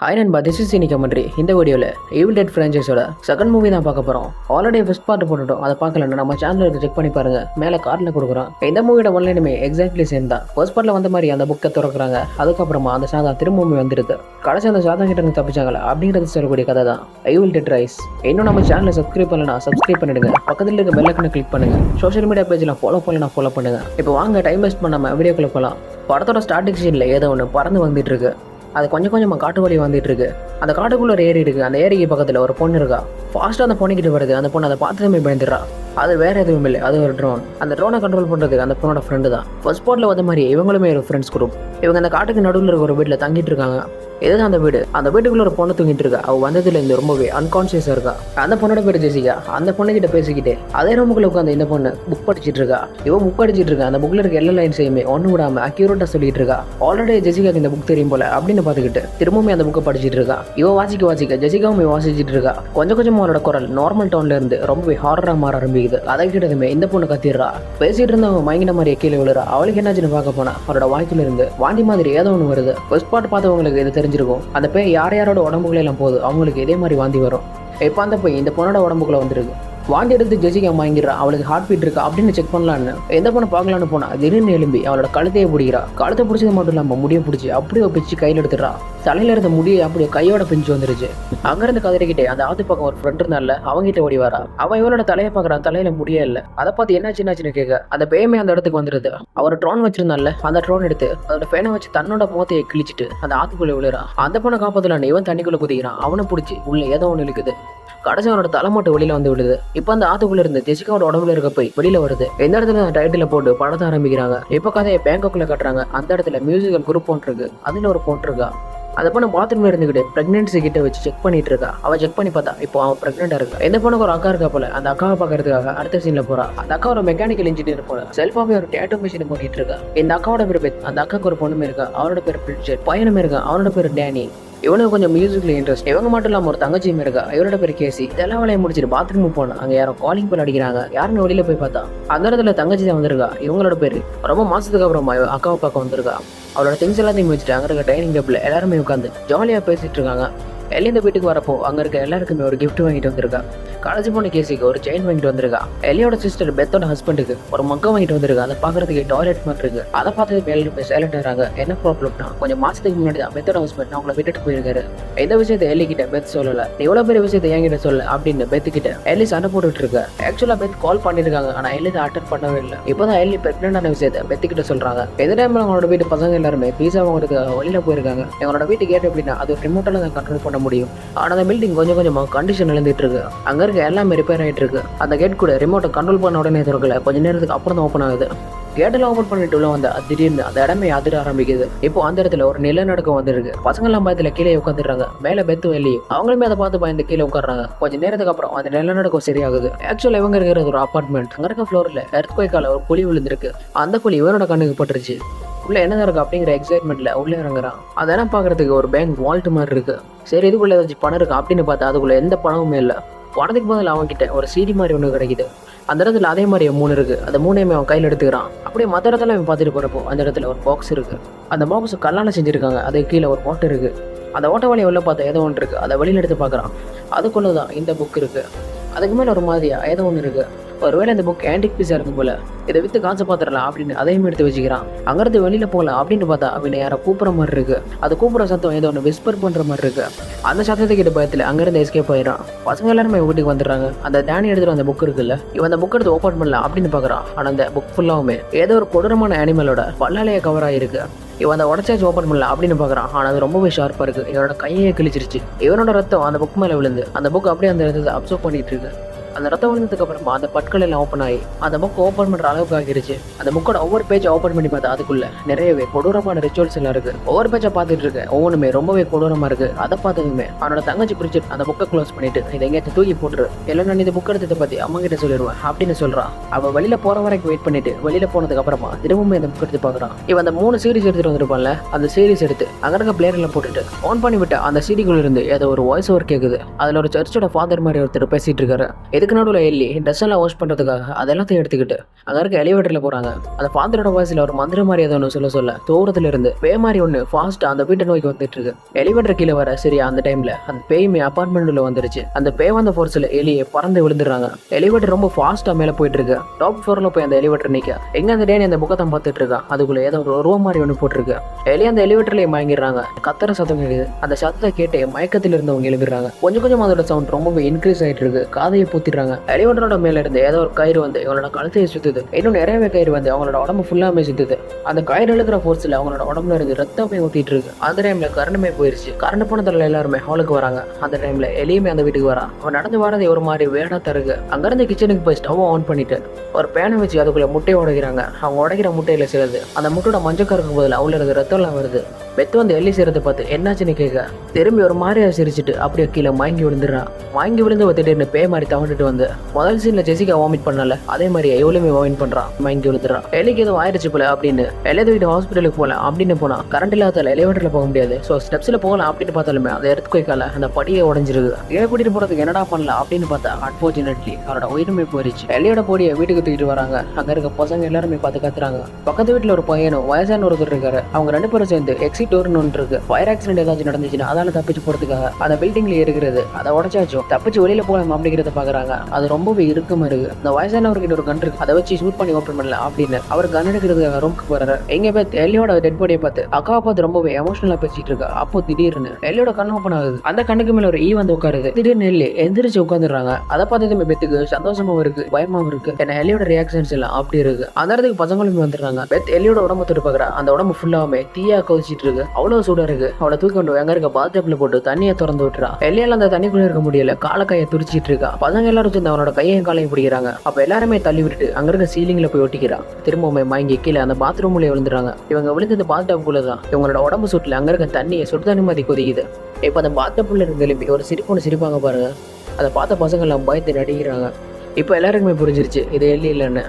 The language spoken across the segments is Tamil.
ஹாய் நண்பா, திஸ் இஸ் சினி கமெண்ட்ரி. இந்த வீடியோவில் ஈவில் டெட் ஃப்ரான்ச்சைஸோட செகண்ட் மூவி தான் பார்க்க போகிறோம். ஆல்ரெடி ஃபர்ஸ்ட் பார்ட் போட்டுட்டோம். அதை பார்க்கலன்னா நம்ம சேனலுக்கு செக் பண்ணி பாருங்க, மேலே கார்டில் கொடுக்குறோம். இந்த மூவியோட ஒன்லைனுமே எக்ஸாக்ட்லி சேம் தான். ஃபர்ஸ்ட் பார்ட்டில் வந்த மாதிரி அந்த புக்கை திறக்கிறாங்க. அதுக்கப்புறமா அந்த சாதா திரும்பவும் வந்துடுது. கடைசி அந்த சாதா கிட்ட இருந்து தப்பிச்சாங்களா அப்படிங்கிறது சொல்லக்கூடிய கதை தான் ஈவில் டெட் ரைஸ். இன்னும் நம்ம சேனலை சப்ஸ்கிரைப் பண்ணலனா சப்ஸ்கிரைப் பண்ணிடுங்க. பக்கத்தில் இருக்க பெல் ஐக்கனை கிளிக் பண்ணுங்க. சோஷியல் மீடியா பேஜில் ஃபாலோ பண்ணலாம், ஃபாலோ பண்ணுங்க. இப்போ வாங்க டைம் வேஸ்ட் பண்ணாமல் வீடியோக்குள்ள போகலாம். படத்தோட ஸ்டார்டிங் சீனில் ஏதோ ஒன்று பறந்து வந்துட்டு இருக்கு. அது கொஞ்சம் கொஞ்சமாக காட்டு வழி வந்துட்டு இருக்கு. அந்த காட்டுக்குள்ள ஒரு ஏரி இருக்கு. அந்த ஏரிக்கு பக்கத்தில் ஒரு பொண்ணு இருக்கா. ஃபாஸ்ட்டாக அந்த பொண்ணுக்கிட்ட வருது. அந்த பொண்ணு அதை பார்த்ததுமே பயந்துடுறா. அது வேற எதுவும் இல்லை, அது ஒரு ட்ரோன். அந்த ட்ரோனை கண்ட்ரோல் பண்ணுறதுக்கு அந்த பொண்ணோட ஃப்ரெண்டு தான். ஃபர்ஸ்ட் ஸ்பாட்டில் வந்த மாதிரி இவங்களுமே ஒரு ஃப்ரெண்ட்ஸ் குரூப். இவங்க அந்த காட்டுக்கு நடுவில் இருக்க ஒரு வீட்டில் தங்கிட்டு இருக்காங்க. இதுதான் அந்த வீடு. அந்த வீட்டுக்குள்ள ஒரு பொண்ணு தூங்கிட்டு இருக்கா. அவள் வந்ததுலேருந்து ரொம்பவே அன்கான்சியஸாக இருக்கா. அந்த பொண்ணோட பேர் ஜெசிகா. அந்த பொண்ணுகிட்ட பேசிக்கிட்டு அதே ரூமுக்குள்ள உட்காந்து இந்த பொண்ணு புக் படிச்சுட்டு இருக்கா. இவன் புக் படிச்சுட்டு இருக்கா. அந்த புக்ல இருக்க எல்லா லைன்ஸையுமே ஒன்று விடாம அக்யூரேட்டா சொல்லிட்டு இருக்கா. ஆல்ரெடி ஜெசிகாக்கு இந்த புக் தெரியும் போல அப்படின்னு பார்த்துக்கிட்டு திரும்பவும் அந்த புக்கை படிச்சுட்டு இருக்கா. இவன் வாசிக்க ஜெசிகாவும் வாசிச்சுட்டு இருக்கா. கொஞ்சம் கொஞ்சமாக அவளோட குரல் நார்மல் டோன்ல இருந்து ரொம்பவே ஹாரரா மாற ஆரம்பிக்குது. அதை கிட்டதுமே இந்த பொண்ணு கத்திடுறா. பேசிட்டு இருந்தவங்க மயங்கின மாதிரி கீழே விழுறா. அவளுக்கு என்னாச்சுன்னு பார்க்க போனா அவரோட வாய்க்குள்ள இருந்து வாந்தி மாதிரி ஏதோ ஒன்று வருது. ஃபர்ஸ்ட் பார்ட் பார்த்தவங்களுக்கு இது தெரிஞ்சிருக்கும். அந்த பேய் யாரோட உடம்புக்குள்ள எல்லாம் போகுது அவங்களுக்கு இதே மாதிரி வாந்தி வரும். இப்போ அந்த போய் இந்த பொண்ணோட உடம்புக்குள்ள வந்துருக்கு. வாந்தி எடுத்து ஜெசிகா வாங்கிடுறா. அவளுக்கு ஹார்ட் பீட் இருக்கா அப்படின்னு செக் பண்ணலான்னு எந்த பொண்ணை பார்க்கலான்னு போனா திடீர்னு எழும்பி அவளோட கழுத்தையே பிடிக்கிறா. கழுத்தை பிடிச்சது மட்டும் இல்லாமல் முடிய பிடிச்சி அப்படியே பிடிச்சி கையில் எடுத்துடுறா. தலையில இருந்த முடியை அப்படியே கையோட பிஞ்சு வந்துருச்சு. அங்கிருந்து கதறிக்கிட்டே அந்த ஆத்து பக்கம் ஒரு ஃப்ரெண்ட் இருந்தால அவங்கிட்ட ஓடி வரா. அவன் இவளோட தலையை பார்க்கறான். தலையில முடியே இல்லை. அதை பார்த்து என்னாச்சுன்னு கேட்க அந்த பேயமே அந்த இடத்துக்கு வந்துருது. அவர் ட்ரோன் வச்சிருந்தால அந்த ட்ரோன் எடுத்து அதோட ஃபேனை வச்சு தன்னோட முகத்தையை கிழிச்சிட்டு அந்த ஆத்துக்குள்ள விழுறா. அந்த பொண்ணை காப்பாத்தலான்னு இவன் தண்ணிக்குள்ள குதிக்கிறான். அவனை பிடிச்சி உள்ள ஏதோ ஒன்று இழுக்குது. கடைசி அவனோட தலை மட்டும் வெளியில வந்து விடுது. இப்போ அந்த ஆத்துக்குள்ள இருந்து ஜெசிகாவோட உடம்புல இருக்க போய் வெளியில வருது. எந்த இடத்துல டைட்டில போட்டு படத்தை ஆரம்பிக்கிறாங்க. இப்போ கதையை பேங்காக்ல கட்டுறாங்க. அந்த இடத்துல மியூசிக்கல் குரூப் ஒன்று இருக்கு. அதுல ஒரு பொண்ணு இருக்கா. அந்த பொண்ணு பாத்ரூம்ல இருந்துகிட்டு பிரெக்னன்சி கிட்ட வச்சு செக் பண்ணிட்டு இருக்கா. அவ செக் பண்ணி பார்த்தா இப்போ அவன் பிரெக்னெண்டா இருக்கா. எந்த பொண்ணுக்கு ஒரு அக்கா இருக்கா போல. அந்த அக்காவை பாக்குறதுக்காக அடுத்த சீன்ல போறா. அந்த அக்கா ஒரு மெக்கானிக்கல் இன்ஜினியர் போல செல்ஃபாவே ஒரு டேட்டோ மிஷின் போட்டிட்டு இருக்கா. இந்த அக்காவோட பேர் பெத். அந்த அக்காவுக்கு ஒரு பொண்ணுமே இருக்கா. அவனோட பேர் பிரிட்ஜர். பையனுமே இருக்கா. அவனோட பேர் டேனி. இவனுக்கு கொஞ்சம் மியூசிக்ல இன்ட்ரெஸ்ட். இவங்க மட்டும் இல்லாம ஒரு தங்கச்சியும் இருக்கா. இவரோட பேர் கேசி. இதெல்லாம் வேலையை முடிச்சுட்டு பாத்ரூம் போனா அங்க யாரும் காலிங் பெல் அடிக்கிறாங்க. யாருன்னு வெளியில போய் பார்த்தா அந்த இடத்துல தங்கச்சி தான் வந்திருக்கா. இவங்களோட பேரு ரொம்ப மாசத்துக்கு அப்புறமா அக்காவை பார்க்க வந்திருக்கா. அவளோட திங்ஸ் எல்லாத்தையும் வச்சுட்டு அங்க இருக்க டைனிங் டேபிள் எல்லாருமே உட்காந்து ஜாலியா பேசிட்டு இருக்காங்க. எல்லி இந்த வீட்டுக்கு வரப்போ அங்க இருக்க எல்லாருக்குமே ஒரு கிஃப்ட் வாங்கிட்டு வந்திருக்கா. காலேஜ் போன கேசிக்கு ஒரு செயின் வாங்கிட்டு வந்திருக்கா. எல்லியோட சிஸ்டர் பெத்தோட ஹஸ்பண்டுக்கு ஒரு மக்கம் வாங்கிட்டு வந்திருக்கா. அதை பாக்குறதுக்கு டாய்லெட் மாதிரி இருக்கு. அதை பார்த்து எல்லாருமே சைலண்ட் ஆகிறாங்க. என்ன ப்ராப்ளம்னா கொஞ்சம் மாசத்துக்கு முன்னாடி தான் பெத்தோட ஹஸ்பண்ட் அவங்களை விட்டுட்டு போயிருக்காரு. இந்த விஷயத்தை எல்லி கிட்ட பெத் சொல்லல. இவ்வளவு பெரிய விஷயத்தை என்கிட்ட சொல்ல அப்படின்னு பெத்து கிட்ட எல்லி சண்டை போட்டுட்டு இருக்க. ஆக்சுவலா பெத் கால் பண்ணிருக்காங்க. ஆனா எல்லி அட்டன் பண்ணவே இல்லை. இப்பதான் எல்லி பிரெக்னென்ட் ஆன விஷயத்தை பெத்து கிட்ட சொல்றாங்க. எந்த டைம்ல அவங்களோட வீட்டு பசங்க எல்லாருமே பீஸா வாங்குறதுக்கு வெளியில போயிருக்காங்க. எங்களோட வீட்டு கேட் எப்படின்னா அது ரிமோட்டால தான் கண்ட்ரோல் பண்ண முடியும். ஆனா அந்த பில்டிங் கொஞ்சம் கொஞ்சமா கண்டிஷன் இழந்துட்டு இருக்கு. அங்க இருக்க எல்லாமே ரிப்பேர் ஆயிட்டு இருக்கு. அந்த கேட் கூட ரிமோட்டை கண்ட்ரோல் பண்ண உடனே திறக்கல. கொஞ்ச நேரத்துக்கு அப்புறம் தான் ஓப்பன் ஆகுது. கேட்டெல்லாம் ஓப்பன் பண்ணிட்டு உள்ள வந்தா திடீர்னு அந்த இடமே அதிர ஆரம்பிக்குது. இப்போ அந்த இடத்துல ஒரு நிலநடுக்கம் வந்துருக்கு. பசங்க எல்லாம் பயத்துல கீழே உட்காந்துடுறாங்க. மேல பெத்து வெளியும் அவங்களுமே அதை பார்த்து பயந்து கீழே உட்காடுறாங்க. கொஞ்ச நேரத்துக்கு அப்புறம் அந்த நிலநடுக்கம் சரியாகுது. ஆக்சுவலா இவங்க இருக்கிறது ஒரு அபார்ட்மெண்ட். அங்க இருக்க ஃப்ளோர்ல எர்த்குவேக்கால ஒரு குழி விழுந்திருக்கு. அந்த குழி இவனோட கண்ணுக்கு பட்டுருச்சு. உள்ள என்னதான் இருக்கு அப்படிங்கிற எக்ஸைட்மெண்ட்ல உள்ள இறங்குறான். அதெல்லாம் பாக்குறதுக்கு ஒரு பேங்க் வால்ட் மாதிரி இருக்கு. சரி இதுக்குள்ள ஏதாச்சும் பணம் இருக்கு அப்படின்னு பார்த்தா அதுக்குள்ள எந்த பணமுமே இல்லை. பணத்துக்கு பதில் அவன் கிட்ட ஒரு சீடி மாதிரி ஒன்று கிடைக்குது. அந்த இடத்துல அதே மாதிரி 3 இருக்கு. அந்த 3ஐயுமே அவன் கையில் எடுத்துக்கிறான். அப்படியே மற்ற இடத்துல அவன் பார்த்துட்டு போறப்போ அந்த இடத்துல ஒரு பாக்ஸ் இருக்கு. அந்த பாக்ஸ் கல்லால செஞ்சிருக்காங்க. அது கீழே ஒரு ஓட்டை இருக்கு. அந்த ஓட்ட வழியை உள்ள பார்த்தா ஏதோ ஒன்று இருக்கு. அதை வெளியில எடுத்து பார்க்குறான். அதுக்குள்ளதான் இந்த புக் இருக்கு. அதுக்கு மேல ஒரு மாதிரியா ஏதோ ஒன்று இருக்கு. ஒருவேளை இந்த புக் ஆன்டிக் பீஸா இருக்கும் போல. இதை வித்து காசு பாத்துடலாம் அப்படின்னு அதையும் எடுத்து வச்சுக்கிறான். அங்கிருந்து வெளியில போகலாம் அப்படின்னு பார்த்தா அவனை யாரை கூப்பிட்ற மாதிரி இருக்கு. அது கூப்பிட்ற சத்தம் ஏதோ ஒன்று விஸ்பர் பண்ற மாதிரி இருக்கு. அந்த சத்தத்தை கிட்ட பயத்துல அங்கிருந்து எஸ்கேப் ஆயிடான். பசங்க எல்லாருமே வீட்டுக்கு வந்துடுறாங்க. அந்த டேனி எடுத்துட்டு அந்த புக் இருக்குல்ல, இவன் அந்த புக் எடுத்து ஓப்பன் பண்ணலாம் அப்படின்னு பாக்குறான். ஆனா அந்த புக் ஃபுல்லாவுமே ஏதோ ஒரு கொடூரமான அனிமலோட பல்லாலைய கவர் ஆயிருக்கு. இவன் அந்த உடச்சாச்சு ஓப்பன் பண்ணலாம் அப்படின்னு பாக்குறான். ஆனா அது ரொம்பவே ஷார்ப்பா இருக்கு. இவனோட கையே கிழிச்சிருச்சு. இவனோட ரத்தம் அந்த புக் மேல விழுந்து அந்த புக் அப்படியே அந்த இடத்துல அப்சர்வ் பண்ணிட்டு இருக்கு. அந்த ரத்தம் விழுந்ததுக்கு அப்புறமா அந்த பட்கள் எல்லாம் ஓப்பன் ஆகி அந்த புக் ஓப்பன் பண்ற அளவுக்கு ஆகிருச்சு. அந்த புக்கோட ஒவ்வொரு பேஜை ஓப்பன் பண்ணி பார்த்தா அதுக்குள்ள நிறையவே கொடூரமான ரிச்சுவல்ஸ் எல்லாம் இருக்கு. ஒவ்வொரு பேஜை பார்த்துட்டு இருக்கு. ஒவ்வொன்றுமே ரொம்பவே கொடூரமா இருக்கு. அதை பார்த்ததுமே அவனோட தங்கச்சி பிடிச்சி அந்த புக்கை க்ளோஸ் பண்ணிட்டு இதை எங்கேயாச்சும் தூக்கி போட்டுரு, இல்லை நான் இந்த புக் எடுத்ததை பத்தி அம்மா கிட்ட சொல்லிடுவேன் அப்படின்னு சொல்றான். அவ வெளியில போற வரைக்கும் வெயிட் பண்ணிட்டு வெளியில போனதுக்கு அப்புறமா திரும்பவும் இந்த புக் எடுத்து பாக்குறான். இவன் அந்த 3 சீரிஸ் எடுத்துட்டு வந்திருப்பான்ல, அந்த சீரிஸ் எடுத்து அங்க இருக்க பிளேயர்ல போட்டுட்டு ஆன் பண்ணி விட்டு அந்த சீடிக்குள்ள இருந்து ஏதோ ஒரு வாய்ஸ் ஓவர் கேக்குது. அதுல ஒரு சர்ச்சோட ஃபாதர் மாதிரி ஒருத்தர் பேசிட்டு இருக்காரு. இதுக்கு நடுவில் எல்லி ட்ரெஸ் எல்லாம் வாஷ் பண்ணுறதுக்காக அதெல்லாத்தையும் எடுத்துக்கிட்டு அங்கே இருக்க எலிவேட்டரில் போகிறாங்க. அந்த ஃபாதரோட வாய்ஸில் ஒரு மந்திர மாதிரி ஏதோ ஒன்று சொல்ல தூரத்துல இருந்து பேய் மாதிரி ஒன்று ஃபாஸ்ட்டாக அந்த வீட்டை நோக்கி வந்துட்டு இருக்கு. எலிவேட்டர் கீழே வர சரியா அந்த டைமில் அந்த பேயுமே அப்பார்ட்மெண்ட்டில் வந்துருச்சு. அந்த பேய் வந்த ஃபோர்ஸில் எலியை பறந்து விழுந்துடுறாங்க. எலிவேட்டர் ரொம்ப ஃபாஸ்ட்டாக மேலே போயிட்டு இருக்கு. டாப் ஃப்ளோரில் போய் அந்த எலிவேட்டர் நிற்க எங்க அந்த டேனி அந்த புக்கத்தை பார்த்துட்டு இருக்கா. அதுக்குள்ள ஏதோ ஒரு உருவம் மாதிரி ஒன்று போட்டிருக்கு. எலி அந்த எலிவேட்டர்லேயே மயங்கிடுறாங்க. கத்துற சத்தம் கேட்குது. அந்த சத்தத்தை கேட்டு மயக்கத்தில் இருந்தவங்க எழுப்பிடுறாங்க. கொஞ்சம் அதோட சவுண்ட் ரொம்பவே இன்க்ரீஸ் ஆகிட்டு இருக்கு. காதையை பூத்திடுறாங்க. எலிவேட்டரோட மேல இருந்து ஏதோ ஒரு கயிறு வந்து இவங்களோட கழுத்தையை சுத்துது. இன்னும் நிறையவே கயிறு வந்து அவங்களோட உடம்பு ஃபுல்லாமே சுத்துது. அந்த கயிறு இழுக்கிற ஃபோர்ஸ்ல அவங்களோட உடம்புல இருந்து ரத்தமே ஊத்திட்டு இருக்கு. அந்த டைம்ல கரண்டுமே போயிருச்சு. கரண்ட் போனதுல எல்லாருமே ஹாலுக்கு வராங்க. அந்த டைம்ல எலியுமே அந்த வீட்டுக்கு வரா. அவன் நடந்து வரது ஒரு மாதிரி வேடா தருக்கு. அங்கிருந்து கிச்சனுக்கு போய் ஸ்டவ் ஆன் பண்ணிட்டு ஒரு பேனை வச்சு அதுக்குள்ள முட்டையை உடைக்கிறாங்க. அவங்க உடைக்கிற முட்டையில சிலது அந்த முட்டையோட மஞ்சக்கருக்கு பதில் அவ்வளோ இருந்து ரத்தம் எல்லாம் வருது. பெத்து வந்து எல்லி செய்யறதை பார்த்து என்னாச்சுன்னு கேட்க திரும்பி ஒரு மாதிரியா சிரிச்சுட்டு அப்படியே கீழே வாங்கி விழுந்துடுறான். வாங்கி விழுந்து திடீர்னு பேய் மாதிரி தவண்டுட்டு வந்து முதல் சீன்ல ஜெசிகா வாமிட் பண்ணல அதே மாதிரி எவ்வளவுமே வாமிட் பண்றான். வாங்கி விழுந்துடுறான். எலிக்கு எதுவும் ஆயிடுச்சு போல அப்படின்னு எல்லை தூக்கிட்டு ஹாஸ்பிட்டலுக்கு போல அப்படின்னு போனா கரண்ட் இல்லாத எலிவேட்டர்ல போக முடியாது. ஸோ ஸ்டெப்ஸ்ல போகலாம் அப்படின்னு பார்த்தாலுமே அந்த எர்த்குவேக்கால அந்த படியை உடஞ்சிருக்கு. இதை கூட்டிட்டு போறதுக்கு என்னடா பண்ணல அப்படின்னு பார்த்தா அன்பார்ச்சுனேட்லி அவரோட உயிருமே போயிருச்சு. எல்லையோட பொடியை வீட்டுக்கு தூக்கிட்டு வராங்க. அங்க இருக்க பசங்க எல்லாருமே பார்த்து கத்துறாங்க. பக்கத்து வீட்டுல ஒரு பையனும் வயசான ஒருத்தர் இருக்காரு. அவங்க 2 பேரும் சேர்ந்து எக்ஸிட் டோர்னு ஒன்று இருக்கு. ஃபயர் ஆக்சிடென்ட் ஏதாச்சும் நடந்துச்சுன்னா அதால தப்பிச்சு போறதுக்காக அந்த பில்டிங்ல இருக்கிறது அதை உடச்சாச்சும் தப்பிச்சு வெளியில போகலாம் அப்படிங்கிறத பாக்குறாங்க. அது ரொம்பவே இறுக்கமா இருக்கு. இந்த வயசானவர்கிட்ட ஒரு கன் இருக்கு. அதை வச்சு ஷூட் பண்ணி ஓப்பன் பண்ணல அப்படின்னு அவர் கன் எடுக்கிறதுக்காக ரூமுக்கு போறாரு. எங்க பேர் எல்லியோட டெட் பாடியை பார்த்து அக்காவை பார்த்து ரொம்பவே எமோஷனலா பேசிட்டு இருக்கா. அப்போ திடீர்னு எல்லியோட கண் ஓப்பன் ஆகுது. அந்த கண்ணுக்கு மேல ஒரு ஈ வந்து உட்காருது. திடீர்னு எல்லி எந்திரிச்சு உட்காந்துடுறாங்க. அதை பார்த்ததுமே பெத்துக்கு சந்தோஷமாவும் இருக்கு பயமாவும் இருக்கு. ஏன்னா எல்லியோட ரியாக்ஷன்ஸ் எல்லாம் அப்படி இருக்கு. அந்த இடத்துக்கு பசங்களுமே வந்துடுறாங்க. பெத் எல்லியோட உடம்பு தொட்டு பாக்குறா. அந்த உடம்பு ஃபுல்லாமே தீயா கொதிச்சிட்டு இருக்கு. அவ்வளவு சூடா இருக்கு. அவளை தூக்கி கொண்டு எங்க இருக்க பாத்டப்ல போட்டு தண்ணியை திறந்து விட்டுறா. எல்லையால அந்த தண்ணிக்குள்ள இருக்க முடியல. காலக்கையை துடிச்சிட்டு இருக்கா. பசங்க எல்லாரும் சேர்ந்து அவனோட கையையும் காலையும் பிடிக்கிறாங்க. அப்ப எல்லாருமே தள்ளி விட்டுட்டு அங்க இருக்க சீலிங்ல போய் ஒட்டிக்கிறா. திரும்பவுமே மயங்கி கீழே அந்த பாத்ரூம்ல விழுந்துறாங்க. இவங்க விழுந்தது பாத்டப்குள்ள தான். இவங்களோட உடம்பு சுட்டுல அங்க இருக்க தண்ணியை சுடு தண்ணி மாதிரி கொதிக்குது. இப்ப அந்த பாத்டப்ல இருந்து எழுப்பி ஒரு சிரிப்பொன்று சிரிப்பாங்க பாருங்க. அதை பார்த்த பசங்க எல்லாம் பயந்து நடிக்கிறாங்க. இப்போ எல்லாருக்குமே புரிஞ்சிருச்சு இது எல்லி இல்லைன்னு.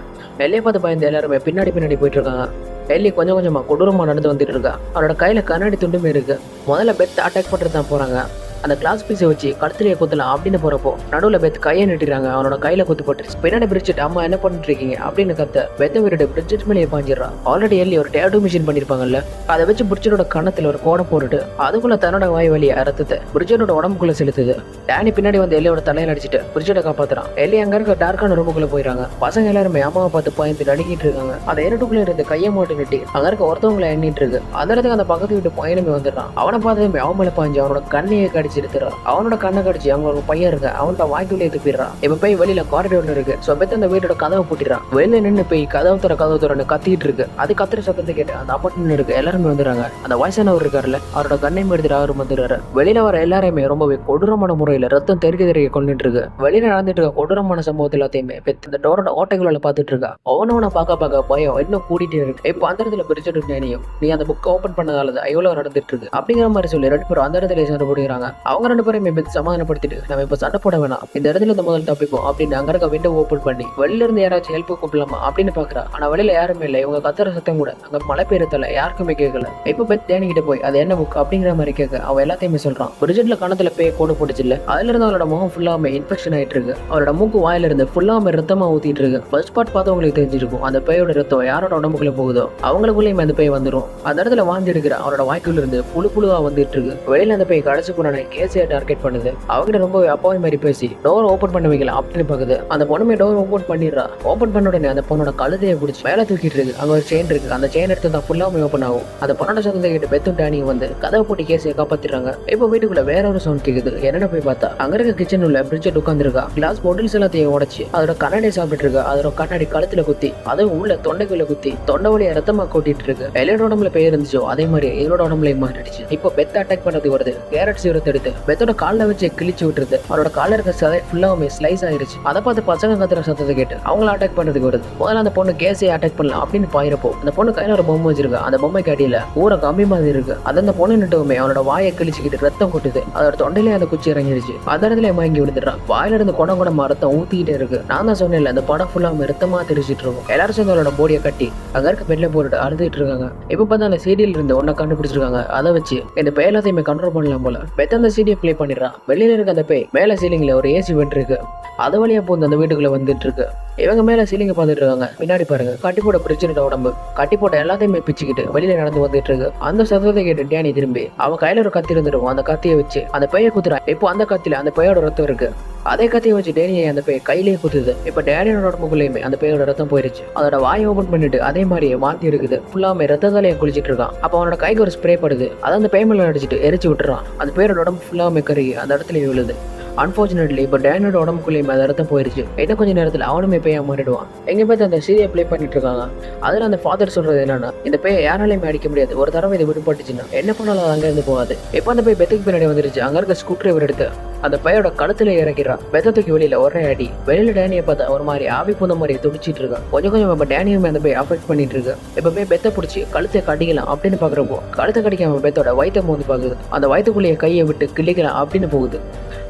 எல்லையை பார்த்து பயந்து எல்லாருமே பின்னாடி போயிட்டு இருக்காங்க. எல்லி கொஞ்சமா கொடூரமா நடந்து வந்துட்டு இருக்கா. அவனோட கையில கண்ணாடி துண்டுமே இருக்கு. முதல்ல பெத் அட்டாக் பண்றது தான் போறாங்க. அந்த கிளாஸ் பீஸை வச்சு கழுத்துலையே குத்தலாம் அப்படின்னு போறப்போ நடுவில் பெத் கையை நிட்டுறாங்க. அவனோட கையில குத்து போட்டு பின்னாடி பிரிட்ஜெட் அம்மா என்ன பண்ணிட்டு இருக்கீங்க அப்படின்னு கத்த பெத்த விட்டு பிரிட்ஜெட் மேலே பாஞ்சிடறான். ஆல்ரெடி எல்லி ஒரு டேட்டூ மிஷின் பண்ணிருப்பாங்கல்ல அதை வச்சு பிரிட்ஜெட்டோட கணத்துல ஒரு கோடை போட்டுட்டு அதுக்குள்ள தன்னோட வாய் வழியை ரத்தத்தை பிரிட்ஜெட்டோட உடம்புக்குள்ள செலுத்துது. டேனி பின்னாடி வந்து எல்லியோட தலையில அடிச்சுட்டு பிரிட்ஜெட்டை காப்பாத்துறான். எல்லி அங்க இருக்க டார்க்கான ரூமுக்குள்ள போயிடறாங்க. பசங்க எல்லாருமே அம்மாவை பார்த்து பயந்து நடுக்கிட்டு இருக்காங்க. அந்த இரட்டுக்குள்ள இருந்து கையை மாட்டு நட்டி அங்க இருக்க ஒருத்தவங்களை எண்ணிட்டு இருக்கு. அந்த இடத்துக்கு அந்த பக்கத்து வீட்டு பையனுமே வந்துடுறான். அவனை பார்த்ததுமே அவன் மேல பாஞ்சு அவனோட கண்ணையை கடிச்சு எடுத்துறான். அவனோட கண்ணை கடிச்சு அவங்க ஒரு பையன் இருக்கு. அவன்கிட்ட வாய்க்குள்ளே துப்பிடுறான். இப்ப போய் வெளியில காரிடோர்ல இருக்கு. ஸோ பெத்த அந்த வீட்டோட கதவை பூட்டிடுறான். வெளியில நின்று போய் கதவு தரன்னு கத்திட்டு இருக்கு. அது கத்துற சத்தத்தை கேட்டு அந்த அப்பார்ட்மெண்ட் இருக்கு எல்லாருமே வந்துடுறாங்க. அந்த வயசானவர் இருக்காருல்ல அவரோட கண்ணை எடுத்துட்டு அவரு வந்துடுறாரு. வெளியில வர எல்லாருமே ரொம்பவே கொடூரமான முறையில ரத்தம் தெறிக்க கொண்டுட்டு இருக்கு. வெளியில நடந்துட்டு இருக்க கொடூரமான சம்பவத்தை எல்லாத்தையுமே பெத்த இந்த டோரோட ஓட்டைகளோட பார்த்துட்டு இருக்கா. அவனவனை பார்க்க பயம் இன்னும் கூட்டிட்டு இருக்கு. இப்போ அந்த இடத்துல பிரிச்சுட்டு நினையும் நீ அந்த புக் ஓபன் பண்ணதால எவ்வளவு நடந்துட்டு இருக்கு அப்படிங்கிற மாதிரி சொல்லி 2 பேரும் அந்த இடத்துல சண்டை போடுறாங்க. அவங்க 2 பேரும் சமாதானப்படுத்திட்டு நம்ம இப்ப சண்டை போட வேணாம் இந்த இடத்துல இருந்து முதல் தப்பிப்போம் அப்படின்னு அங்க இருக்க விண்டோ ஓபன் பண்ணி வெளியில இருந்து யாராச்சும் ஹெல்ப் கூப்பிடலாமா அப்படின்னு பாக்குறா. ஆனா வெளியில யாருமே இல்லை. இவங்க கத்துற சத்தம் கூட அங்க மழை பெய்யறதுல யாருக்குமே கேட்கல. இப்ப பெத் தேனிக்கிட்ட போய் அது என்ன புக் அப்படிங்கிற மாதிரி கேட்க அவ எல்லாத்தையுமே சொல்றான். பிரிட்ஜெட்ல கணத்துல பேய் கோடு போட்டுச்சு இல்ல அதுல இருந்து அவளோட முகம் ஃபுல்லாமே இன்ஃபெக்ஷன் ஆயிட்டு இருக்கு. அவரோட மூக்கு வாயில இருந்து ஃபுல்லாமே ரத்தமா ஊத்திட்டு இருக்கு. ஃபர்ஸ்ட் பார்ட் பார்த்தவங்களுக்கு தெரிஞ்சிருக்கும் அந்த பேயோட ரத்தம் யாரோட உடம்புக்குள்ள போகுதோ அவங்களுக்குள்ளேயுமே அந்த பேய் வந்துடும். அந்த இடத்துல வாந்தி எடுக்கிற அவரோட வாய்க்குள்ள இருந்து புழுவா வந்துட்டு இருக்கு. வெளியில அந்த பேய் கடைசி போன கேசியா டார்கெட் பண்ணுது. அவங்க ரொம்ப அப்பாவி மாதிரி பேசி டோர் ஓபன் பண்ண வைக்கல அப்படின்னு பாக்குது. அந்த பொண்ணுமே டோர் ஓபன் பண்ணிடுறா. ஓபன் பண்ண உடனே அந்த பொண்ணோட கழுதையை பிடிச்சி மேல தூக்கிட்டு இருக்கு. அங்க ஒரு செயின் இருக்கு. அந்த செயின் எடுத்து தான் ஃபுல்லாமே ஓபன் ஆகும். அந்த பொண்ணோட சத்தத்தை கேட்டு பெத்தும் டேனியும் வந்து கதவை போட்டு கேசியை காப்பாத்திடுறாங்க. இப்போ வீட்டுக்குள்ள வேற ஒரு சவுண்ட் கேக்குது. என்னன்னு போய் பார்த்தா அங்க இருக்க கிச்சன் உள்ள பிரிட்ஜெட் உட்காந்துருக்கா. கிளாஸ் பாட்டில்ஸ் எல்லாத்தையும் உடைச்சு அதோட கண்ணாடி சாப்பிட்டு இருக்கா. அதோட கண்ணாடி கழுத்துல குத்தி அதுவும் உள்ள தொண்டைக்குள்ள குத்தி தொண்டை வழியா ரத்தமா கூட்டிட்டு இருக்கு. எல்லோட உடம்புல பேய் இருந்துச்சோ அதே மாதிரி இதோட உடம்புல மாறிடுச்சு. இப்போ பெத்த அட்டாக் பண்றதுக்கு வருது. கேரட் சீரத்தை எடுத்து பெத்தோட காலில் வச்சு கிழிச்சு விட்டுருது. அவரோட கால இருக்க சதை ஃபுல்லாமே ஸ்லைஸ் ஆயிருச்சு. அதை பார்த்து பசங்க கத்துற சத்தத்தை கேட்டு அவங்கள அட்டாக் பண்றதுக்கு வருது. முதல்ல அந்த பொண்ணு கேஸை அட்டாக் பண்ணலாம் அப்படின்னு பாயிரப்போ அந்த பொண்ணு கையில ஒரு பொம்மை வச்சிருக்கா. அந்த பொம்மை காட்டியில ஊற கம்பி மாதிரி இருக்கு. அது அந்த பொண்ணு நிட்டவுமே அவனோட வாயை கிழிச்சுக்கிட்டு ரத்தம் கொட்டுது. அதோட தொண்டையிலே அந்த குச்சி இறங்கிடுச்சு. அந்த இடத்துல மயங்கி விழுந்துடுறான். வாயில இருந்து குடமா ரத்தம் ஊத்திக்கிட்டே இருக்கு. நான் தான் சொன்னேன் அந்த படம் ஃபுல்லாமே ரத்தமா தெரிச்சிட்டு இருக்கும். எல்லாரும் சேர்ந்து அவளோட போடியை கட்டி அங்க இருக்க பெட்ல போட்டுட்டு அழுதுட்டு இருக்காங்க. இப்ப பார்த்தா அந்த சீரியல் இருந்து ஒன்ன கண்டுபிடிச்சிருக்காங்க. அதை வச்சு இந்த பேய் எல்லாத்தையுமே கண்ட்ரோல் பண்ணலாம் போல. பெத்த அந்த சீடியை ப்ளே பண்ணிடுறான். வெளியில இருக்க அந்த பேய் மேல சீலிங்ல ஒரு ஏசி வெண்ட் இருக்கு, அது வழியா போந்து அந்த வீட்டுக்குள்ள வந்துட்டு இருக்கு. இவங்க மேல சீலிங்க பார்த்துட்டு இருக்காங்க. பின்னாடி பாருங்க கட்டி போட்ட பிரிட்ஜனோட உடம்பு கட்டி போட்ட எல்லாத்தையுமே பிச்சுக்கிட்டு வெளியில நடந்து வந்துட்டு இருக்கு. அந்த சத்தத்தை கேட்டு டேனி திரும்பி அவன் கையில ஒரு கத்தி இருந்துடும், அந்த கத்தியை வச்சு அந்த பைய குத்துறான். இப்போ அந்த கத்தியில அந்த பையோட ரத்தம் இருக்கு. அதே கத்தியை வச்சு டேனியை அந்த பேய் கையிலேயே குத்துது. இப்ப டேனியோட உடம்புக்குள்ளேயுமே அந்த பேயோட ரத்தம் போயிருச்சு. அதோட வாயை ஓபன் பண்ணிட்டு அதே மாதிரியே மாத்தி இருக்குது. ஃபுல்லாமே ரத்தத்தாலேயே குளிச்சிட்டு இருக்கான். அப்ப அவனோட கைக்கு ஒரு ஸ்ப்ரே படுது, அதை அந்த பேய் மேல அடிச்சுட்டு எரிச்சு விட்டுறான். அந்த பேரோட உடம்பு ஃபுல்லாமே கருகி அந்த இடத்துல விழுது. அன்பார்ச்சுனேட்லி இப்போ டேனியோட உடம்புக்குள்ளேயுமே அந்த ரத்தம் போயிருச்சு. இன்னும் கொஞ்சம் நேரத்தில் அவனுமே பேயா மாறிடுவான். எங்க பார்த்து அந்த சீரியை ப்ளே பண்ணிட்டு இருக்காங்க. அதில் அந்த ஃபாதர் சொல்றது என்னன்னா, இந்த பேயை யாராலையுமே அடிக்க முடியாது, ஒரு தடவை இது விடுபட்டுச்சுன்னா என்ன பண்ணாலும் அங்கே இருந்து போகாது. இப்போ அந்த பேய் பெத்துக்கு பின்னாடி வந்துருச்சு. அங்க இருக்க ஸ்க்ரூ டிரைவர் எடுத்து அந்த பையோட கழுத்துல இறக்கிறான். பெத்த தூக்கி வெளியில ஒரே அடி. வெளியில டேனியை பார்த்தா ஒரு மாதிரி ஆவி பூந்த மாதிரி துடிச்சிட்டு இருக்கான். கொஞ்சம் கொஞ்சம் இப்போ டேனியுமே அந்த பேய் அஃபெக்ட் பண்ணிட்டு இருக்கு. இப்போ போய் பெத்த பிடிச்சி கழுத்தை கடிக்கலாம் அப்படின்னு பாக்குறப்போ கழுத்தை கடிக்காம பெத்தோட வயிற்றை மோந்து பாக்குது. அந்த வயிற்றுக்குள்ளேயே கையை விட்டு கிளிக்கலாம் அப்படின்னு போகுது.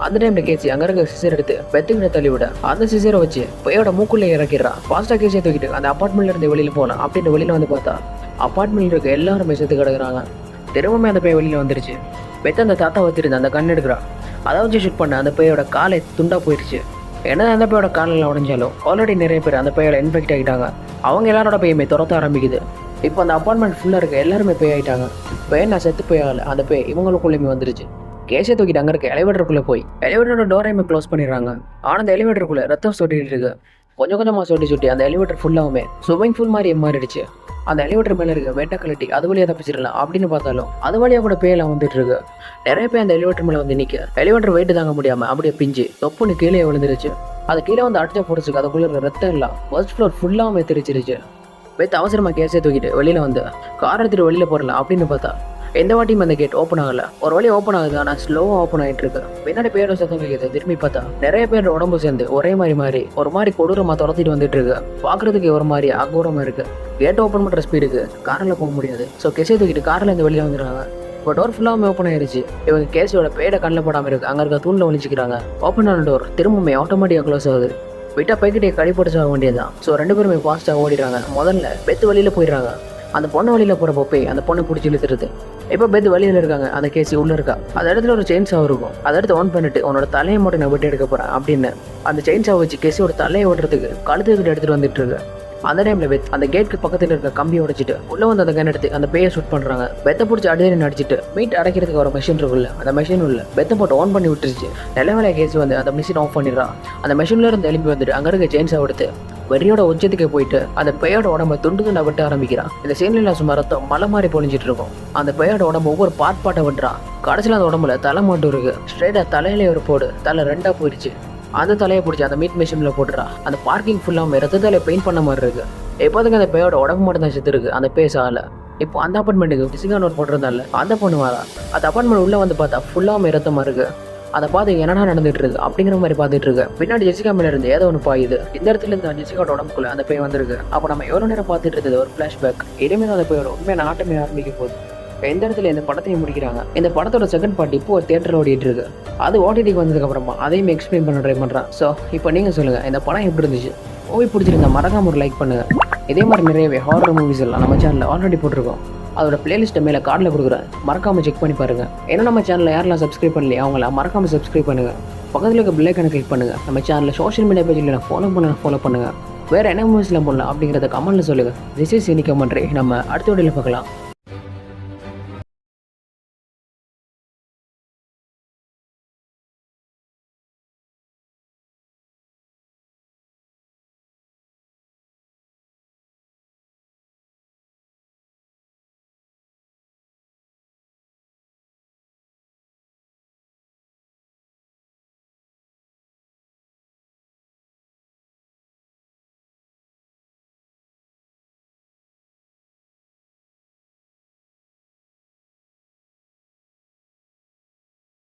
அந்த டைம்ல கேசி அங்க இருக்க சிசர் எடுத்து பெத்துக்கிட்ட தள்ளி விட அந்த சிசரை வச்சு பையோட மூக்குள்ளே இறக்கிறான். ஃபாஸ்டா கேசியை தூக்கிட்டு அந்த அப்பார்ட்மெண்ட்ல இருந்து வெளியில போலாம் அப்படின்னு வெளியில வந்து பார்த்தா அப்பார்ட்மெண்ட்ல இருக்க எல்லாருமே செத்து கிடக்குறாங்க. திரும்பவுமே அந்த பையன் வெளியில வந்துருச்சு. பெத்த அந்த தாத்தா வச்சிருந்த அந்த கண் எடுக்கிறான். அதை வச்சு ஷூட் பண்ண அந்த பையோட காலை துண்டா போயிருச்சு. ஏன்னா அந்த பையோட காலில் உடஞ்சாலும் ஆல்ரெடி நிறைய பேர் அந்த பையோட இன்ஃபெக்ட் ஆகிட்டாங்க. அவங்க எல்லாரோட பையுமே துரத்த ஆரம்பிக்குது. இப்போ அந்த அப்பார்ட்மெண்ட் ஃபுல்லாக இருக்க எல்லாருமே பேய் ஆகிட்டாங்க. பேய் நான் செத்து போயாகல, அந்த பேய் இவங்களுக்குள்ளேயுமே வந்துருச்சு. கேஸை தூக்கிட்டு அங்கே இருக்க எலிவேட்டருக்குள்ளே போய் எலிவேட்டரோட டோரையுமே க்ளோஸ் பண்ணிடுறாங்க. ஆனால் அந்த எலிவேட்டருக்குள்ளே ரத்தம் சொட்டிட்டு இருக்கு. கொஞ்சம் கொஞ்சமாக சொட்டி அந்த எலிவேட்டர் ஃபுல்லாகவுமே ஸ்விமிங் ஃபுல் மாதிரி மாறிடுச்சு. அந்த எலிவேட்டர் மேலே இருக்க வெட்ட கழட்டி அது வழியாக தப்பிச்சிடலாம் அப்படின்னு பார்த்தாலும் அது வழியாக கூட பேயெல்லாம் வந்துட்டு இருக்கு. நிறைய பேர் அந்த எலிவேட்டர் மேலே வந்து நிற்க எலிவேட்டர் வெயிட் தாங்க முடியாமல் அப்படியே பிஞ்சு தொப்புன்னு கீழே விழுந்துருச்சு. அது கீழே வந்து அடிச்ச போடுறதுக்கு அதுக்குள்ள இருக்க ரத்தம் எல்லாம் ஃபர்ஸ்ட் ஃப்ளோர் ஃபுல்லாகவே தெரிச்சிருச்சு. பேத்து அவசரமாக கேஸை தூக்கிட்டு வெளியில் வந்து கார் எடுத்துட்டு வெளியில் போடலாம் அப்படின்னு பார்த்தா எந்த வாட்டியும் அந்த கேட் ஓப்பன் ஆகல. ஒரு வழி ஓப்பன் ஆகுது, ஆனால் ஸ்லோவாக ஓப்பன் ஆகிட்டு இருக்கு. பின்னாடி பேரோட சத்தம் கேட்குது. திரும்பி பார்த்தா நிறைய பேர் உடம்பு சேர்ந்து ஒரே மாதிரி ஒரு மாதிரி கொடூரமாக துரத்திட்டு வந்துட்டு இருக்கு. பார்க்கறதுக்கு ஒரு மாதிரி அகோரமாக இருக்கு. கேட் ஓப்பன் பண்ணுற ஸ்பீடுக்கு காரில் போக முடியாது. ஸோ கேஸை தூக்கிட்டு காரில் இருந்து வெளியே வந்துடுறாங்க. இப்போ டோர் ஃபுல்லாமே ஓப்பன் ஆயிருச்சு. இவங்க கேஸோட பேட கண்ணில் போடாமல் இருக்கு. அங்கே இருக்க தூணில் ஒழிச்சிக்கிறாங்க. ஓப்பன் ஆன டோர் திரும்பவுமே ஆட்டோமேட்டிக்காக க்ளோஸ் ஆகுது. விட்டா பைக்கிட்டே கடிப்பட்டு ஆக வேண்டியதுதான். ஸோ ரெண்டு பேருமே ஃபாஸ்ட்டாக ஓடிடுறாங்க. முதல்ல பெத்து வெளியில் போயிடுறாங்க. அந்த பொண்ணு வழியில் போகிறப்போ போய் அந்த பொண்ணை பிடிச்சி இழுத்துருது. இப்போ பெத்து வெளியில் இருக்காங்க. அந்த கேசி உள்ளே இருக்கா. அந்த இடத்துல ஒரு செயின் சாவு இருக்கும். அதை எடுத்து ஆன் பண்ணிட்டு உன்னோட தலையை மட்டும் நான் வெட்டி எடுக்க போகிறேன் அப்படின்னு அந்த செயின் சாவை வச்சு கேசியோட தலையை ஓட்டுறதுக்கு கழுத்துக்கிட்ட எடுத்துகிட்டு வந்துட்டு இருக்கு. அந்த டைம்ல பெத் அந்த கேட்க்கு பக்கத்தில் இருக்க கம்பி உடைச்சிட்டு உள்ள வந்து அந்த கன் எடுத்து அந்த பேயை ஷூட் பண்றாங்க. பெத்தை பிடிச்சி அடிதடி அடிச்சுட்டு மீட் அடைக்கிறதுக்கு ஒரு மெஷின் இருக்குல்ல, அந்த மெஷின் உள்ள பெத்தை போட்டு ஆன் பண்ணி விட்டுருச்சு. நல்ல வேலையை கேசி வந்து அந்த மிஷின் ஆஃப் பண்ணிடுறான். அந்த மெஷின்ல இருந்து எழுப்பி வந்துட்டு அங்க இருக்க செயின்ஸை எடுத்து வெறியோட உச்சத்துக்கே போயிட்டு அந்த பேயோட உடம்ப துண்டு வெட்ட ஆரம்பிக்கிறான். இந்த சீன்ல சும்மா ரத்தம் மலை மாதிரி பொழிஞ்சிட்டு இருக்கும். அந்த பேயோட உடம்பு ஒவ்வொரு பாட்டை வெட்டுறான். கடைசியில் அந்த உடம்புல தலை மட்டும் இருக்கு. ஸ்ட்ரைட்டா தலையிலே ஒரு போடு, தலை ரெண்டா போயிடுச்சு. அந்த தலையை பிடிச்சி அந்த மீட் மிஷின்ல போட்டுறா. அந்த பார்க்கிங் ஃபுல்லாக ரத்தத்தாலே பெயிண்ட் பண்ண மாதிரி இருக்கு. எப்போதுக்கு அந்த பேயோட உடம்பு மட்டும் தான் செத்து இருக்கு. அந்த பேசால இப்போ அந்த அப்பார்ட்மெண்ட்டுக்கு பிசிக்கல் நோட் போட்டிருந்தால அந்த பொண்ணு வரா. அந்த அப்பார்ட்மெண்ட் உள்ள வந்து பார்த்தா ஃபுல்லாக ரத்தமா இருக்கு. அதை பார்த்து என்னடா நடந்துட்டு இருக்கு அப்படிங்கிற மாதிரி பார்த்துட்டு இருக்கு. பின்னாடி ஜெசிகா மேல இருந்து ஏதோ ஒன்று பாயுது. இந்த இடத்துல இருந்து ஜெசிகாவோட உடம்புக்குள்ள அந்த பேய் வந்திருக்கு. அப்போ நம்ம எவ்வளோ நேரம் பார்த்துட்டு இருந்தது ஒரு ஃபிளாஷ்பேக். இனிமேல் அந்த பேயோட உண்மையான ஆட்டமே ஆரம்பிக்க போகுது. எந்த இடத்துல இந்த படத்தையும் முடிக்கிறாங்க. இந்த படத்தோட செகண்ட் பார்ட் இப்போ ஒரு தியேட்டர் ஓடிட்டு இருக்கு. அது ஓடிடிக்கு வந்ததுக்கு அப்புறமா அதையும் எக்ஸ்பிளைன் பண்ண ட்ரை பண்றான். ஸோ இப்போ நீங்க சொல்லுங்க, இந்த படம் எப்படி இருந்துச்சு? மூவி பிடிச்சிருந்தா மறக்காம ஒரு லைக் பண்ணுங்க. இதே மாதிரி நிறையவே ஹாரர் மூவிஸ் எல்லாம் நம்ம சேனலில் ஆல்ரெடி போட்டிருக்கோம். அதோட பிளேலிஸ்ட்டை மேலே கார்டில் கொடுக்குறேன், மறக்காமல் செக் பண்ணி பாருங்கள். ஏன்னா நம்ம சேனலில் யாரெல்லாம் சப்ஸ்கிரைப் பண்ணலையே அவங்கள மறக்காமல் சப்ஸ்கிரைப் பண்ணுங்கள். பக்கத்தில் இருக்க பெல் ஐகானை கிளிக் பண்ணுங்கள். நம்ம சேனலில் சோஷியல் மீடியா பேஜில் ஃபாலோ பண்ணுங்கள். வேறு என்ன மூவிஸ்லாம் போடலாம் அப்படிங்கிறத கமெண்ட்டில் சொல்லுங்கள். This is cine commentary. நம்ம அடுத்த வீடியோவில் பார்க்கலாம்.